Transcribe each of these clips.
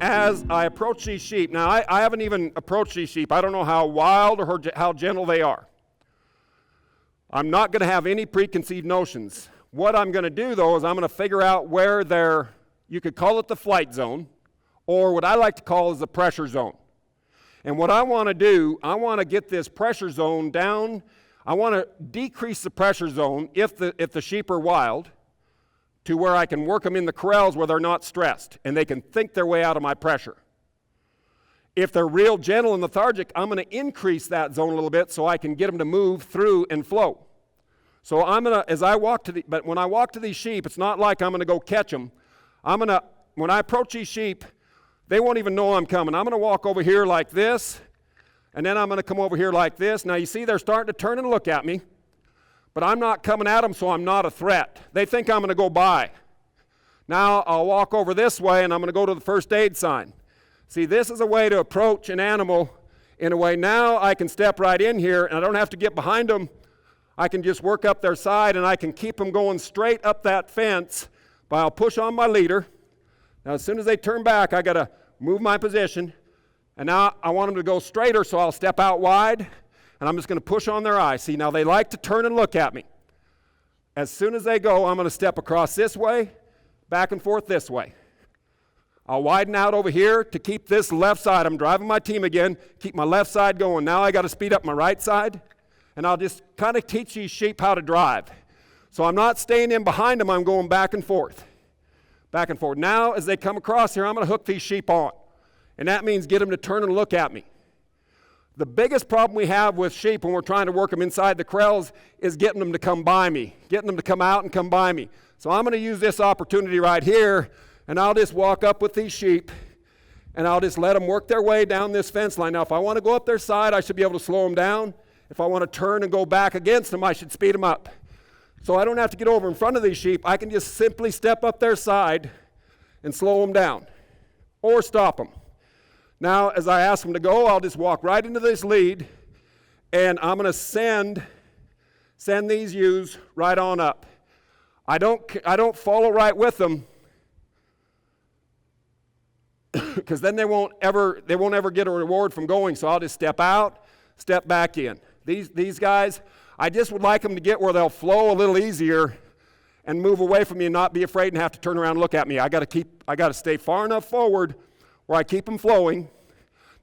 as I approach these sheep, now I haven't even approached these sheep. I don't know how wild or how gentle they are. I'm not going to have any preconceived notions. What I'm going to do, though, is I'm going to figure out where they're, you could call it the flight zone, or what I like to call is the pressure zone. And what I want to do, I want to get this pressure zone down. I want to decrease the pressure zone if the sheep are wild to where I can work them in the corrals where they're not stressed and they can think their way out of my pressure. If they're real gentle and lethargic, I'm going to increase that zone a little bit so I can get them to move through and flow. So I'm going to, but when I walk to these sheep, it's not like I'm going to go catch them. When I approach these sheep, they won't even know I'm coming. I'm going to walk over here like this, and then I'm going to come over here like this. Now you see they're starting to turn and look at me, but I'm not coming at them, so I'm not a threat. They think I'm going to go by. Now I'll walk over this way, and I'm going to go to the first aid sign. See, this is a way to approach an animal in a way. Now I can step right in here, and I don't have to get behind them. I can just work up their side, and I can keep them going straight up that fence, but I'll push on my leader. Now, as soon as they turn back, I got to move my position, and now I want them to go straighter, so I'll step out wide, and I'm just going to push on their eye. See, now they like to turn and look at me. As soon as they go, I'm going to step across this way, back and forth this way. I'll widen out over here to keep this left side. I'm driving my team again, keep my left side going. Now I got to speed up my right side, and I'll just kind of teach these sheep how to drive. So I'm not staying in behind them, I'm going back and forth. Back and forth. Now, as they come across here, I'm going to hook these sheep on. And that means get them to turn and look at me. The biggest problem we have with sheep when we're trying to work them inside the corrals is getting them to come by me, getting them to come out and come by me. So I'm going to use this opportunity right here, and I'll just walk up with these sheep, and I'll just let them work their way down this fence line. Now, if I want to go up their side, I should be able to slow them down. If I want to turn and go back against them, I should speed them up. So I don't have to get over in front of these sheep. I can just simply step up their side and slow them down or stop them. Now, as I ask them to go, I'll just walk right into this lead, and I'm going to send these ewes right on up. I don't follow right with them because then they won't ever get a reward from going. So I'll just step out, step back in. These guys, I just would like them to get where they'll flow a little easier and move away from me and not be afraid and have to turn around and look at me. I got to stay far enough forward where I keep them flowing.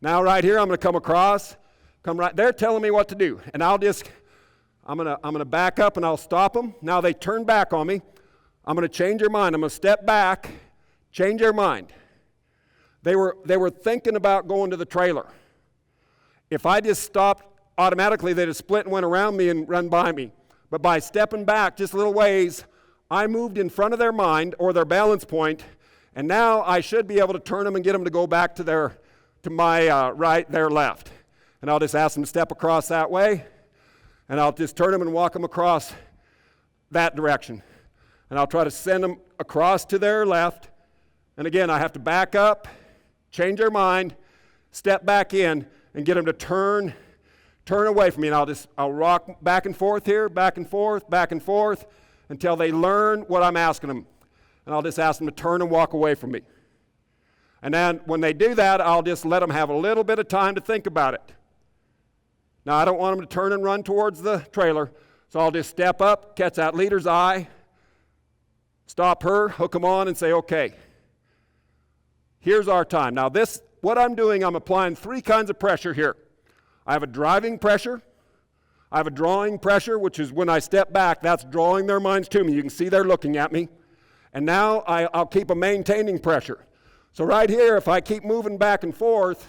Now right here, I'm going to come across, they're telling me what to do, and I'm going to back up and I'll stop them. Now they turn back on me. I'm going to change their mind. I'm going to step back, change their mind. They were thinking about going to the trailer. If I just stopped automatically, they'd have split and went around me and run by me. But by stepping back just a little ways, I moved in front of their mind or their balance point, and now I should be able to turn them and get them to go back to my right, their left. And I'll just ask them to step across that way, and I'll just turn them and walk them across that direction. And I'll try to send them across to their left. And again, I have to back up, change their mind, step back in, and get them to turn away from me, and I'll rock back and forth here, back and forth, until they learn what I'm asking them. And I'll just ask them to turn and walk away from me. And then when they do that, I'll just let them have a little bit of time to think about it. Now, I don't want them to turn and run towards the trailer, so I'll just step up, catch that leader's eye, stop her, hook them on, and say, okay, here's our time. Now what I'm doing, I'm applying 3 kinds of pressure here. I have a driving pressure, I have a drawing pressure, which is when I step back, that's drawing their minds to me. You can see they're looking at me. And now I'll keep a maintaining pressure. So right here, if I keep moving back and forth,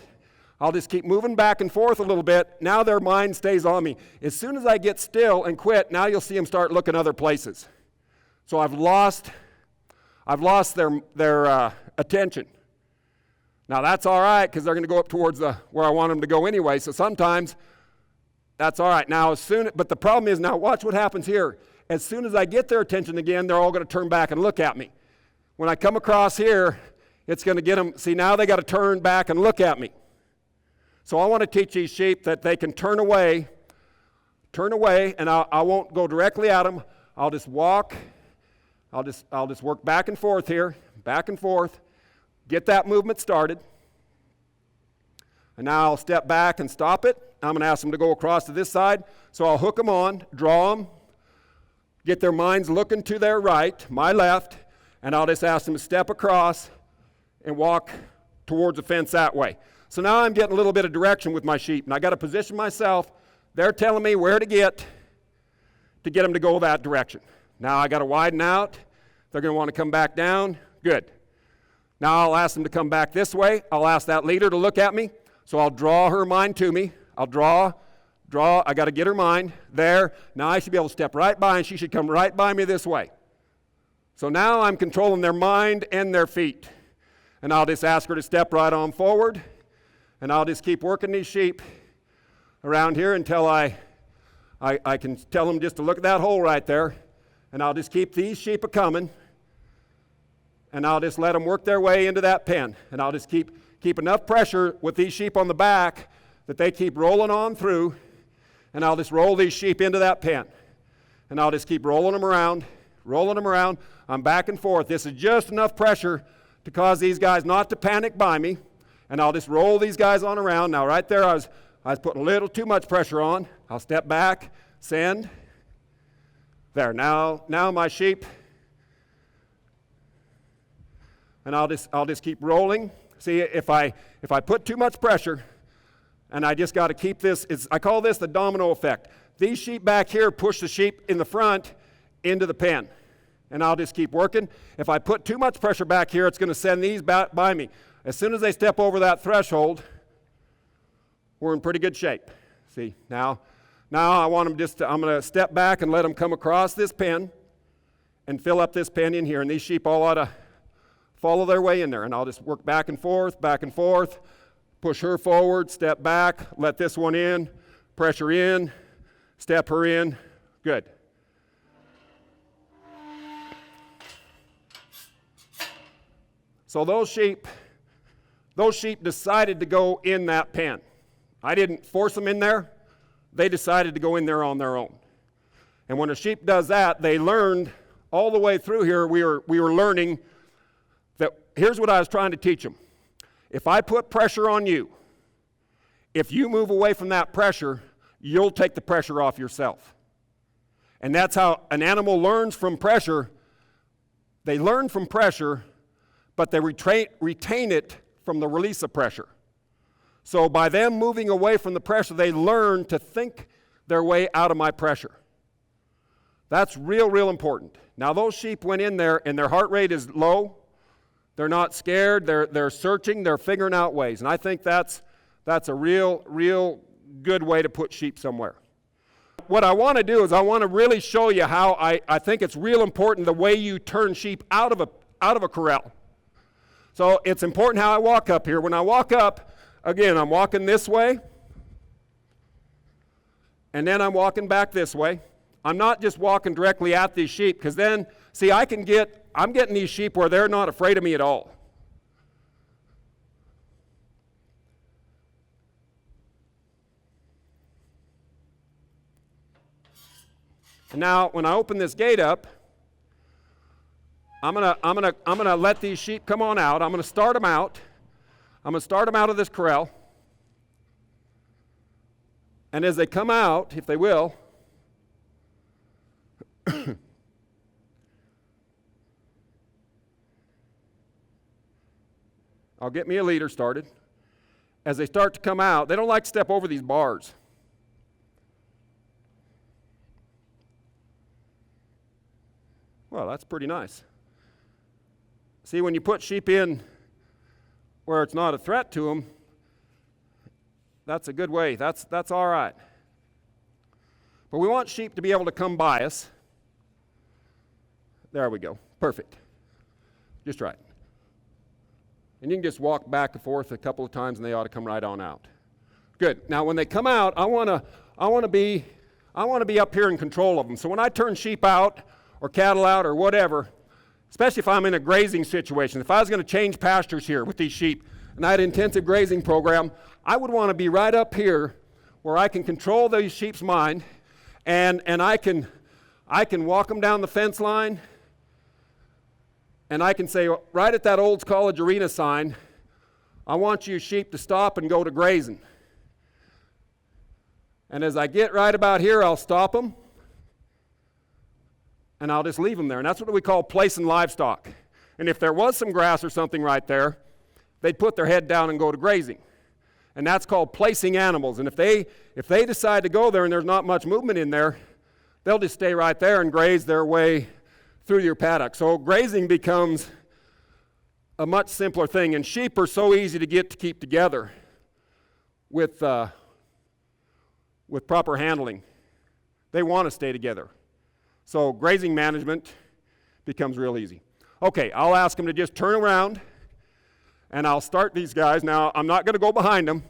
I'll just keep moving back and forth a little bit. Now their mind stays on me. As soon as I get still and quit, now you'll see them start looking other places. So I've lost their attention. Now that's all right because they're going to go up towards where I want them to go anyway. So sometimes that's all right. Now but the problem is now watch what happens here. As soon as I get their attention again, they're all going to turn back and look at me. When I come across here, it's going to get them. See, now they got to turn back and look at me. So I want to teach these sheep that they can turn away, and I won't go directly at them. I'll just walk. I'll just work back and forth here, back and forth. get that movement started. And now I'll step back and stop it. I'm going to ask them to go across to this side. So I'll hook them on, draw them, get their minds looking to their right, my left, and I'll just ask them to step across and walk towards the fence that way. So now I'm getting a little bit of direction with my sheep, and I got to position myself. They're telling me where to get them to go that direction. Now I got to widen out. They're going to want to come back down. Good. Now I'll ask them to come back this way. I'll ask that leader to look at me. So I'll draw her mind to me. I'll draw. I got to get her mind there. Now I should be able to step right by, and she should come right by me this way. So now I'm controlling their mind and their feet. And I'll just ask her to step right on forward, and I'll just keep working these sheep around here until I can tell them just to look at that hole right there, and I'll just keep these sheep a-coming, and I'll just let them work their way into that pen, and I'll just keep enough pressure with these sheep on the back that they keep rolling on through, and I'll just roll these sheep into that pen, and I'll just keep rolling them around. I'm back and forth. This is just enough pressure to cause these guys not to panic by me, and I'll just roll these guys on around. Now right there I was putting a little too much pressure on. I'll step back, send. There, now my sheep, and I'll just keep rolling. See, if I put too much pressure, and I just got to keep this, I call this the domino effect. These sheep back here push the sheep in the front into the pen, and I'll just keep working. If I put too much pressure back here, it's going to send these back by me. As soon as they step over that threshold, we're in pretty good shape. See, now I want them I'm going to step back and let them come across this pen and fill up this pen in here, and these sheep all ought to follow their way in there, and I'll just work back and forth, push her forward, step back, let this one in, pressure in, step her in. Good. So those sheep decided to go in that pen. I didn't force them in there. They decided to go in there on their own. And when a sheep does that, they learned all the way through here, we were learning that here's what I was trying to teach them. If I put pressure on you, if you move away from that pressure, you'll take the pressure off yourself. And that's how an animal learns from pressure. They learn from pressure, but they retain it from the release of pressure. So by them moving away from the pressure, they learn to think their way out of my pressure. That's real important. Now those sheep went in there and their heart rate is low. They're not scared. They're searching. They're figuring out ways. And I think that's a real good way to put sheep somewhere. What I want to do is I want to really show you how I think it's real important the way you turn sheep out of a corral. So it's important how I walk up here. When I walk up, again, I'm walking this way, and then I'm walking back this way. I'm not just walking directly at these sheep, because then, see, I'm getting these sheep where they're not afraid of me at all. And now, when I open this gate up, I'm gonna let these sheep come on out. I'm gonna start them out. I'm gonna start them out of this corral. And as they come out, if they will, I'll get me a leader started. As they start to come out, they don't like to step over these bars. Well, that's pretty nice. See, when you put sheep in where it's not a threat to them, that's a good way. That's all right. But we want sheep to be able to come by us. There we go. Perfect. Just right. And you can just walk back and forth a couple of times and they ought to come right on out. Good. Now when they come out, I want to be up here in control of them. So when I turn sheep out or cattle out or whatever, especially if I'm in a grazing situation, if I was going to change pastures here with these sheep and I had an intensive grazing program, I would want to be right up here where I can control these sheep's mind and I can walk them down the fence line and I can say right at that Olds College Arena sign, I want you sheep to stop and go to grazing. And as I get right about here, I'll stop them, and I'll just leave them there. And that's what we call placing livestock. And if there was some grass or something right there, they'd put their head down and go to grazing. And that's called placing animals. And if they decide to go there and there's not much movement in there, they'll just stay right there and graze their way through your paddock. So grazing becomes a much simpler thing. And sheep are so easy to keep together with proper handling. They want to stay together. So grazing management becomes real easy. Okay, I'll ask them to just turn around, and I'll start these guys. Now, I'm not going to go behind them.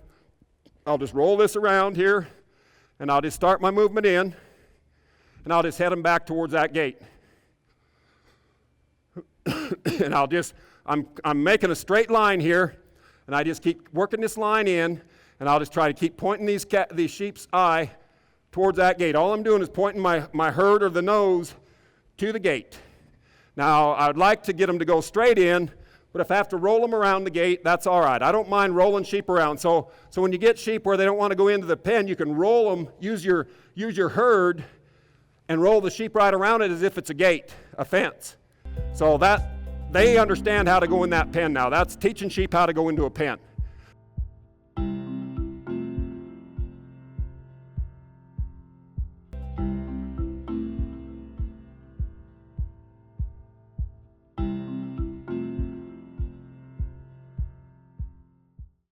I'll just roll this around here, and I'll just start my movement in, and I'll just head them back towards that gate. And I'm making a straight line here, and I just keep working this line in, and I'll just try to keep pointing these sheep's eye towards that gate. All I'm doing is pointing my herd or the nose to the gate. Now, I'd like to get them to go straight in, but if I have to roll them around the gate, that's all right. I don't mind rolling sheep around. So when you get sheep where they don't want to go into the pen, you can roll them, use your herd, and roll the sheep right around it as if it's a gate, a fence. So that they understand how to go in that pen now. That's teaching sheep how to go into a pen.